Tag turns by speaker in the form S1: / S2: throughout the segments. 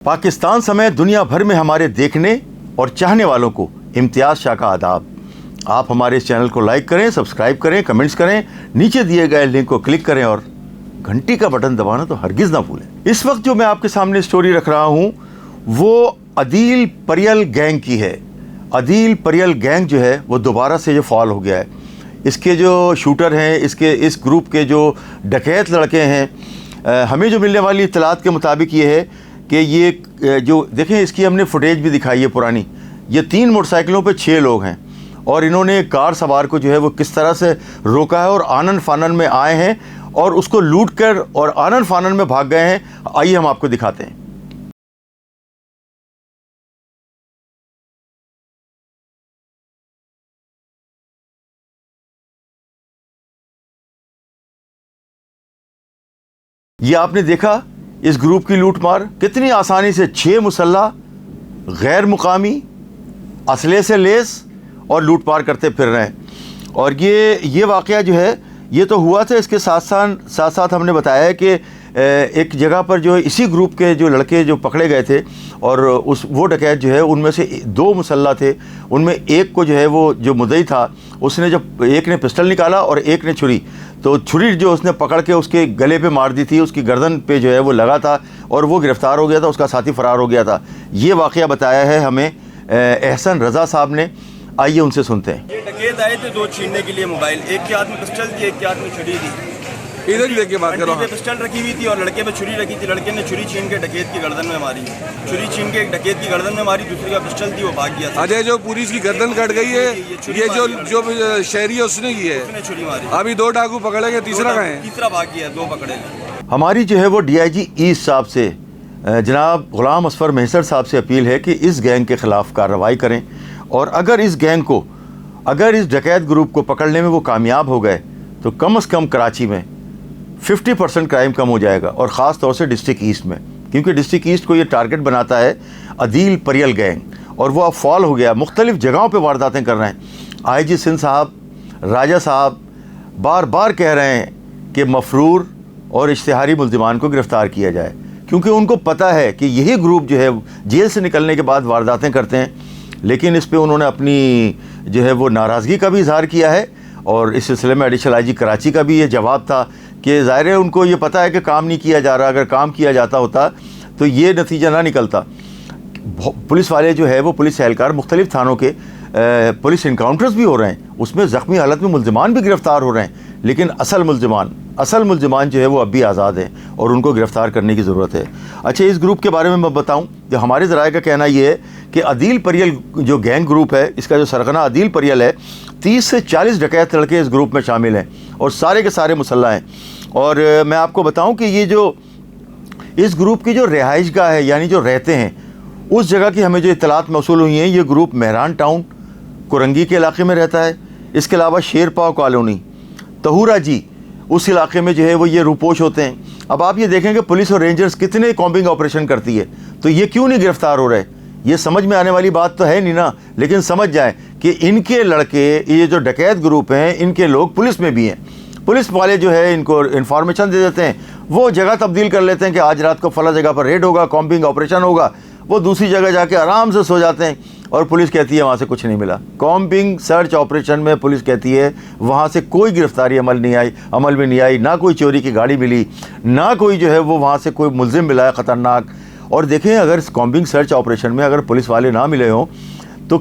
S1: पाकिस्तान समेत दुनिया भर में हमारे देखने और चाहने वालों को इम्तियाज़ शाह का आदाब। आप हमारे इस चैनल को लाइक करें, सब्सक्राइब करें, कमेंट्स करें, नीचे दिए गए लिंक को क्लिक करें और घंटी का बटन दबाना तो हरगिज़ ना भूलें। इस वक्त जो मैं आपके सामने स्टोरी रख रहा हूँ वो अदील परियल गैंग की है। अदील परियल गैंग जो है वो दोबारा से जो फॉल हो गया है। इसके जो शूटर हैं, इस ग्रुप के जो डकैत लड़के हैं, हमें जो मिलने वाली इत्तलात के मुताबिक ये है कि ये जो देखें, इसकी हमने फुटेज भी दिखाई है पुरानी। ये 3 मोटरसाइकिलों पे 6 लोग हैं और इन्होंने कार सवार को जो है वो किस तरह से रोका है और आनन फानन में आए हैं और उसको लूट कर और आनन फानन में भाग गए हैं। आइए हम आपको दिखाते हैं। ये आपने देखा इस ग्रुप की लूटमार कितनी आसानी से 6 मुसल्ला गैर मुकामी असले से लेस और लूटमार करते फिर रहे हैं। और ये वाक़या जो है ये तो हुआ था। इसके साथ साथ हमने बताया है कि एक जगह पर जो है इसी ग्रुप के जो लड़के जो पकड़े गए थे और वो डकैत जो है उनमें से 2 मुसल्ला थे। उनमें एक को जो है वो जो मुद्दई था उसने जब एक ने पिस्टल निकाला और एक ने छुरी, तो छुरी जो उसने पकड़ के उसके गले पे मार दी थी, उसकी गर्दन पे जो है वो लगा था और वो गिरफ़्तार हो गया था, उसका साथी फ़रार हो गया था। ये वाक़या बताया है हमें एहसन रज़ा साहब ने। आइए उनसे सुनते हैं।
S2: ये डकैत आए थे 2 छीनने के लिए मोबाइल, एक के हाथ में पिस्टल थी, एक के हाथ में छुरी थी।
S3: इधर ही लेके बात करो।
S2: पे पिस्टल रखी हुई थी और लड़के पे छुरी रखी थी। लड़के ने छुरी छीन के डकैत की गर्दन में मारी, छुरी छीन के एक डकैत की गर्दन में मारी, दूसरे का पिस्टल थी, वो भाग गया था।
S3: अजय जो पूरी इसकी गर्दन कट गई है, ये जो शहरी है उसने की है,
S2: उसने छुरी मारी।
S3: अभी 2 डाकू पकड़े गए, तीसरा कहाँ है?
S2: तीसरा भाग गया, 2 पकड़े गए।
S1: हमारी जो है वो DIG ईस्ट साहब से जनाब गुलाम असफर मेहसर साहब से अपील है कि इस गैंग के ख़िलाफ़ कार्रवाई करें और अगर इस गैंग को, अगर इस डकैत ग्रुप को पकड़ने में वो कामयाब हो गए तो कम से कम कराची में 50% क्राइम कम हो जाएगा और ख़ास तौर से डिस्ट्रिक्ट ईस्ट में, क्योंकि डिस्ट्रिक्ट ईस्ट को ये टारगेट बनाता है अदील परियल गैंग और वो अब फॉल हो गया, मुख्तलिफ़ जगहों पे वारदातें कर रहे हैं। IG सिंध साहब, राजा साहब बार बार कह रहे हैं कि मफरूर और इश्तिहारी मुल्ज़िमान को गिरफ़्तार किया जाए, क्योंकि उनको पता है कि यही ग्रुप जो है जेल से निकलने के बाद वारदातें करते हैं। लेकिन इस पे उन्होंने अपनी जो है वो नाराज़गी का भी इज़हार किया है और इस सिलसिले में एडिशनल IG कराची का भी ये जवाब था कि ज़ाहिर है उनको ये पता है कि काम नहीं किया जा रहा। अगर काम किया जाता होता तो ये नतीजा ना निकलता। पुलिस वाले जो है वो पुलिस एहलकार मुख्तलिफ़ थानों के पुलिस इनकाउंटर्स भी हो रहे हैं, उसमें ज़ख्मी हालत में मुल्ज़िमान भी गिरफ़्तार हो रहे हैं, लेकिन असल मुल्ज़िमान जो है वो अब भी आज़ाद हैं और उनको गिरफ़्तार करने की ज़रूरत है। अच्छा, इस ग्रुप के बारे में मैं बताऊं, जो हमारे ज़राए का कहना ये है कि अदील परियल जो गैंग ग्रुप है, इसका जो सरगना अदील परियल है, 30 से 40 डकैत लड़के इस ग्रुप में शामिल हैं और सारे के सारे मुसल्ला हैं। और मैं आपको बताऊँ कि ये जो इस ग्रुप की जो रिहाइशगाह है, यानी जो रहते हैं, उस जगह की हमें जो इत्तलात मौसूल हुई हैं, ये ग्रुप मेहरान टाउन कुरंगी के इलाके में रहता है। इसके अलावा शेरपाव कॉलोनी, तहूरा जी, उस इलाके में जो है वो ये रूपोश होते हैं। अब आप ये देखें कि पुलिस और रेंजर्स कितने कॉम्बिंग ऑपरेशन करती है, तो ये क्यों नहीं गिरफ़्तार हो रहे? ये समझ में आने वाली बात तो है नहीं ना। लेकिन समझ जाएं कि इनके लड़के, ये जो डकैत ग्रुप हैं, इनके लोग पुलिस में भी हैं। पुलिस वाले जो है इनको इन्फॉर्मेशन दे देते हैं, वो जगह तब्दील कर लेते हैं कि आज रात को फला जगह पर रेड होगा, कॉम्बिंग ऑपरेशन होगा। वो दूसरी जगह जाके आराम से सो जाते हैं और पुलिस कहती है वहाँ से कुछ नहीं मिला। कॉम्बिंग सर्च ऑपरेशन में पुलिस कहती है वहाँ से कोई गिरफ्तारी अमल में नहीं आई, ना कोई चोरी की गाड़ी मिली, ना कोई जो है वो वहाँ से कोई मुल्ज़िम मिला है ख़तरनाक। और देखें, अगर इस कॉम्बिंग सर्च ऑपरेशन में अगर पुलिस वाले ना मिले हों तो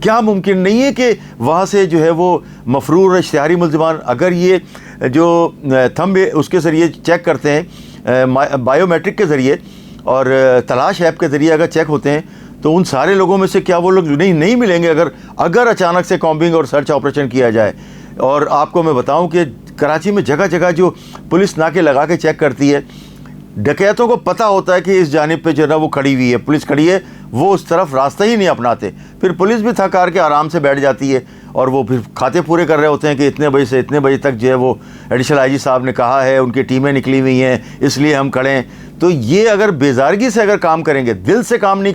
S1: क्या मुमकिन नहीं है कि वहाँ से जो है वो मफरूर इश्तिहारी मुल्ज़िमान, अगर ये जो थंब उसके ज़रिए चेक करते हैं, बायोमेट्रिक के ज़रिए और तलाश ऐप के ज़रिए अगर चेक होते हैं, तो उन सारे लोगों में से क्या वो लोग नहीं मिलेंगे अगर अचानक से कॉम्बिंग और सर्च ऑपरेशन किया जाए। और आपको मैं बताऊं कि कराची में जगह जगह जो पुलिस नाके लगा के चेक करती है, डकैतों को पता होता है कि इस जानिब पे जो है ना वो खड़ी हुई है, पुलिस खड़ी है, वो उस तरफ रास्ता ही नहीं अपनाते। फिर पुलिस भी थक हार के आराम से बैठ जाती है और वो फिर खाते पूरे कर रहे होते हैं कि इतने बजे से इतने बजे तक जो है वो एडिशनल IG साहब ने कहा है, उनकी टीमें निकली हुई हैं, इसलिए हम खड़े हैं। तो ये अगर बेजारगी से अगर काम करेंगे, दिल से काम नहीं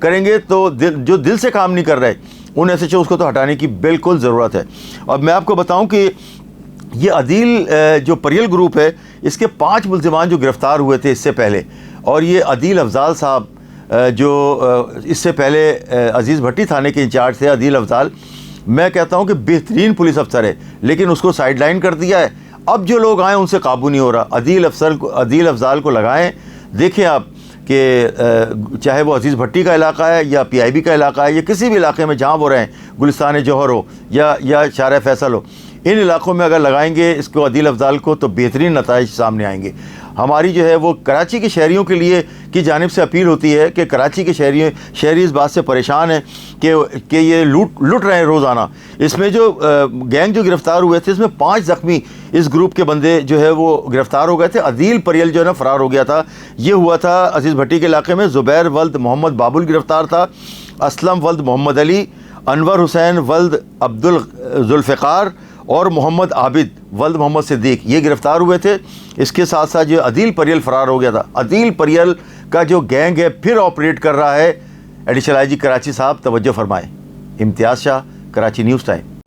S1: करेंगे तो जो दिल से काम नहीं कर रहे उन SHOs को तो हटाने की बिल्कुल ज़रूरत है। और मैं आपको बताऊं कि ये अदील जो परियल ग्रुप है, इसके 5 मुल्ज़िमान जो गिरफ़्तार हुए थे इससे पहले, और ये अदील अफजाल साहब जो इससे पहले अजीज़ भट्टी थाने के इंचार्ज थे, अदील अफजाल, मैं कहता हूँ कि बेहतरीन पुलिस अफसर है, लेकिन उसको साइडलाइन कर दिया है। अब जो लोग आए उनसे काबू नहीं हो रहा। अदील अफजाल को लगाएं। देखें आप कि चाहे वो अजीज़ भट्टी का इलाका है या PIB का इलाका है या किसी भी इलाके में जहाँ वो रहें, गुलिस्तान जौहर हो या शारा फैसल हो, इन इलाकों में अगर लगाएंगे इसको अदील अफजाल को तो बेहतरीन नताइज सामने आएंगे। हमारी जो है वो कराची के शहरियों के लिए की जानिब से अपील होती है कि कराची के शहरी इस बात से परेशान हैं कि ये लूट रहे हैं रोज़ाना। इसमें जो गैंग जो गिरफ़्तार हुए थे, इसमें 5 ज़ख्मी इस ग्रुप के बंदे जो है वो गिरफ़्तार हो गए थे। अदील परियल जो है ना फ़रार हो गया था। ये हुआ था अजीज़ भट्टी के इलाके में। ज़ुबैर वल्द मोहम्मद बाबुल गिरफ़्तार था, असलम वल्द मोहम्मद अली, अनवर हुसैन वल्द अब्दुल जुल्फ़िकार और मोहम्मद आबिद वल्द मोहम्मद सिद्दीक, ये गिरफ़्तार हुए थे। इसके साथ साथ जो अदील परियल फ़रार हो गया था। अदील परियल का जो गैंग है फिर ऑपरेट कर रहा है। एडिशनल IG कराची साहब तवज्जो फरमाएं। इम्तियाज़ शाह, कराची न्यूज़ टाइम।